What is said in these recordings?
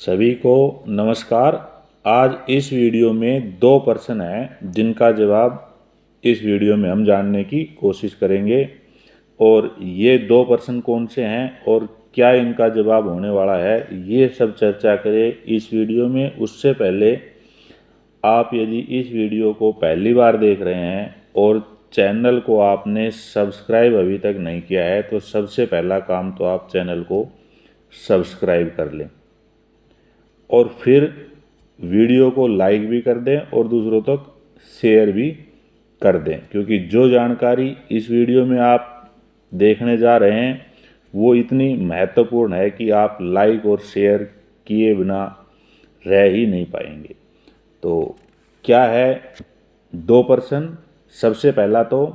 सभी को नमस्कार। आज इस वीडियो में दो प्रश्न हैं जिनका जवाब इस वीडियो में हम जानने की कोशिश करेंगे। और ये दो प्रश्न कौन से हैं और क्या इनका जवाब होने वाला है, ये सब चर्चा करें इस वीडियो में। उससे पहले आप यदि इस वीडियो को पहली बार देख रहे हैं और चैनल को आपने सब्सक्राइब अभी तक नहीं किया है तो सबसे पहला काम तो आप चैनल को सब्सक्राइब कर लें और फिर वीडियो को लाइक भी कर दें और दूसरों तक शेयर भी कर दें, क्योंकि जो जानकारी इस वीडियो में आप देखने जा रहे हैं वो इतनी महत्वपूर्ण है कि आप लाइक और शेयर किए बिना रह ही नहीं पाएंगे। तो क्या है दो प्रश्न। सबसे पहला तो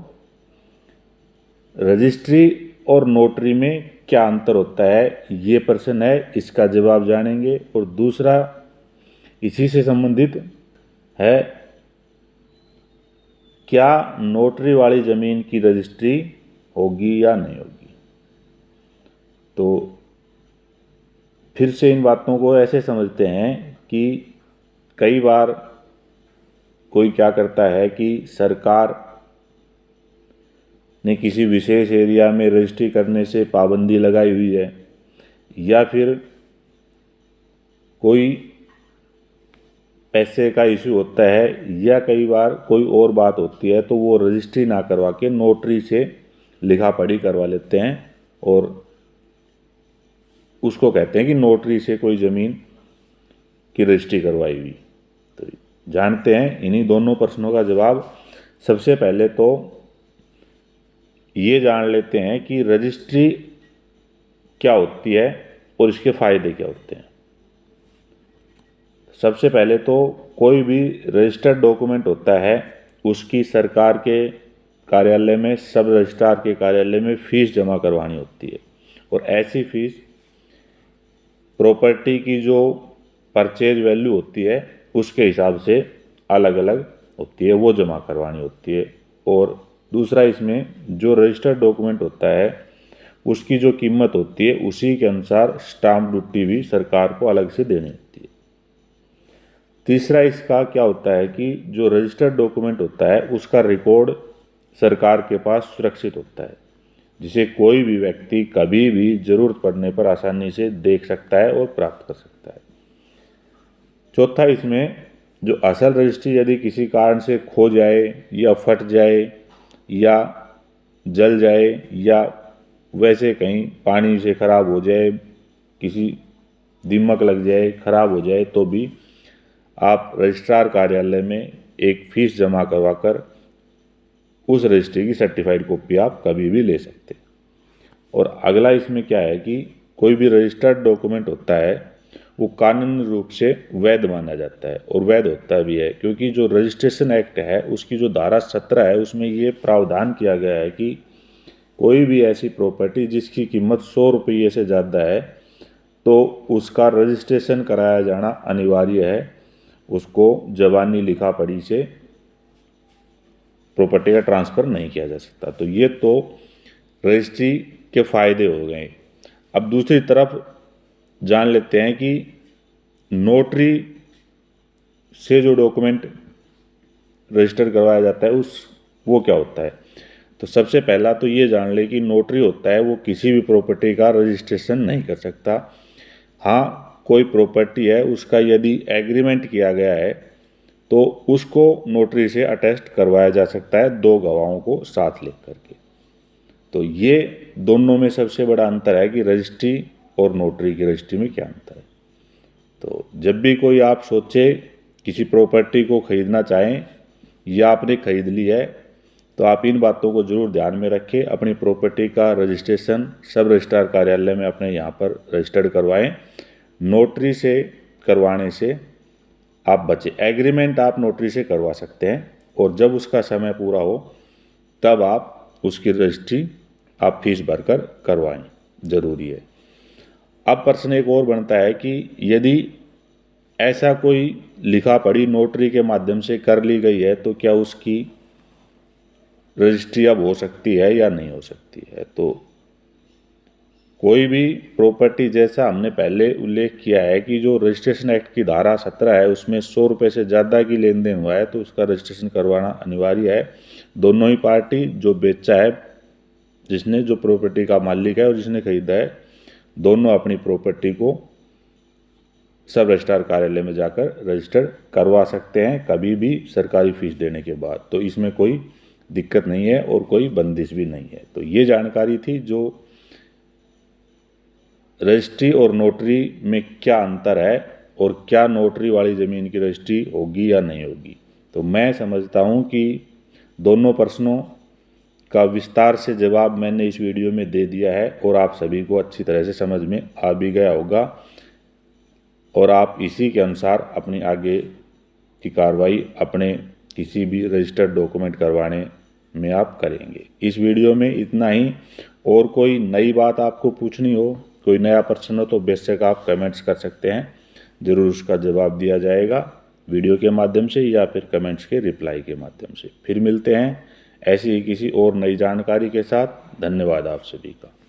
रजिस्ट्री और नोटरी में क्या अंतर होता है, ये प्रश्न है, इसका जवाब जानेंगे। और दूसरा इसी से संबंधित है, क्या नोटरी वाली ज़मीन की रजिस्ट्री होगी या नहीं होगी। तो फिर से इन बातों को ऐसे समझते हैं कि कई बार कोई क्या करता है कि सरकार ने किसी विशेष एरिया में रजिस्ट्री करने से पाबंदी लगाई हुई है, या फिर कोई पैसे का इशू होता है, या कई बार कोई और बात होती है तो वो रजिस्ट्री ना करवा के नोटरी से लिखा पढ़ी करवा लेते हैं और उसको कहते हैं कि नोटरी से कोई ज़मीन की रजिस्ट्री करवाई हुई। तो जानते हैं इन्हीं दोनों प्रश्नों का जवाब। सबसे पहले तो ये जान लेते हैं कि रजिस्ट्री क्या होती है और इसके फ़ायदे क्या होते हैं। सबसे पहले तो कोई भी रजिस्टर्ड डॉक्यूमेंट होता है उसकी सरकार के कार्यालय में, सब रजिस्ट्रार के कार्यालय में फ़ीस जमा करवानी होती है। और ऐसी फ़ीस प्रॉपर्टी की जो परचेज वैल्यू होती है उसके हिसाब से अलग अलग होती है, वो जमा करवानी होती है। और दूसरा, इसमें जो रजिस्टर्ड डॉक्यूमेंट होता है उसकी जो कीमत होती है उसी के अनुसार स्टाम्प ड्यूटी भी सरकार को अलग से देनी होती है। तीसरा इसका क्या होता है कि जो रजिस्टर्ड डॉक्यूमेंट होता है उसका रिकॉर्ड सरकार के पास सुरक्षित होता है, जिसे कोई भी व्यक्ति कभी भी ज़रूरत पड़ने पर आसानी से देख सकता है और प्राप्त कर सकता है। चौथा, इसमें जो असल रजिस्ट्री यदि किसी कारण से खो जाए या फट जाए या जल जाए या वैसे कहीं पानी से ख़राब हो जाए, किसी दीमक लग जाए, ख़राब हो जाए, तो भी आप रजिस्ट्रार कार्यालय में एक फ़ीस जमा करवाकर उस रजिस्ट्री की सर्टिफाइड कॉपी आप कभी भी ले सकते हैं। और अगला इसमें क्या है कि कोई भी रजिस्टर्ड डॉक्यूमेंट होता है वो कानूनी रूप से वैध माना जाता है, और वैध होता भी है, क्योंकि जो रजिस्ट्रेशन एक्ट है उसकी जो धारा 17 है उसमें ये प्रावधान किया गया है कि कोई भी ऐसी प्रॉपर्टी जिसकी कीमत 100 रुपये से ज़्यादा है तो उसका रजिस्ट्रेशन कराया जाना अनिवार्य है। उसको ज़बानी लिखा पढ़ी से प्रॉपर्टी का ट्रांसफ़र नहीं किया जा सकता। तो ये तो रजिस्ट्री के फ़ायदे हो गए। अब दूसरी तरफ जान लेते हैं कि नोटरी से जो डॉक्यूमेंट रजिस्टर करवाया जाता है वो क्या होता है। तो सबसे पहला तो ये जान ले कि नोटरी होता है वो किसी भी प्रॉपर्टी का रजिस्ट्रेशन नहीं कर सकता। हाँ, कोई प्रॉपर्टी है उसका यदि एग्रीमेंट किया गया है तो उसको नोटरी से अटेस्ट करवाया जा सकता है, दो गवाहों को साथ लेकर के। तो ये दोनों में सबसे बड़ा अंतर है कि रजिस्ट्री और नोटरी की रजिस्ट्री में क्या अंतर है। तो जब भी कोई आप सोचे किसी प्रॉपर्टी को ख़रीदना चाहें या आपने ख़रीद ली है तो आप इन बातों को ज़रूर ध्यान में रखें। अपनी प्रॉपर्टी का रजिस्ट्रेशन सब रजिस्ट्रार कार्यालय में अपने यहाँ पर रजिस्टर्ड करवाएं। नोटरी से करवाने से आप बचें। एग्रीमेंट आप नोटरी से करवा सकते हैं और जब उसका समय पूरा हो तब आप उसकी रजिस्ट्री आप फीस भरकर करवाएं, ज़रूरी है। अब प्रश्न एक और बनता है कि यदि ऐसा कोई लिखा पढ़ी नोटरी के माध्यम से कर ली गई है तो क्या उसकी रजिस्ट्री अब हो सकती है या नहीं हो सकती है। तो कोई भी प्रॉपर्टी, जैसा हमने पहले उल्लेख किया है कि जो रजिस्ट्रेशन एक्ट की धारा 17 है उसमें 100 रुपये से ज़्यादा की लेन देन हुआ है तो उसका रजिस्ट्रेशन करवाना अनिवार्य है। दोनों ही पार्टी, जो बेचा है, जिसने जो प्रॉपर्टी का मालिक है और जिसने खरीदा है, दोनों अपनी प्रॉपर्टी को सब रजिस्ट्रार कार्यालय में जाकर रजिस्टर करवा सकते हैं कभी भी सरकारी फीस देने के बाद। तो इसमें कोई दिक्कत नहीं है और कोई बंदिश भी नहीं है। तो ये जानकारी थी जो रजिस्ट्री और नोटरी में क्या अंतर है और क्या नोटरी वाली ज़मीन की रजिस्ट्री होगी या नहीं होगी। तो मैं समझता हूँ कि दोनों प्रश्नों का विस्तार से जवाब मैंने इस वीडियो में दे दिया है और आप सभी को अच्छी तरह से समझ में आ भी गया होगा और आप इसी के अनुसार अपनी आगे की कार्रवाई अपने किसी भी रजिस्टर्ड डॉक्यूमेंट करवाने में आप करेंगे। इस वीडियो में इतना ही। और कोई नई बात आपको पूछनी हो, कोई नया प्रश्न हो तो बेशक आप कमेंट्स कर सकते हैं, ज़रूर उसका जवाब दिया जाएगा वीडियो के माध्यम से या फिर कमेंट्स के रिप्लाई के माध्यम से। फिर मिलते हैं ऐसी ही किसी और नई जानकारी के साथ। धन्यवाद आप सभी का।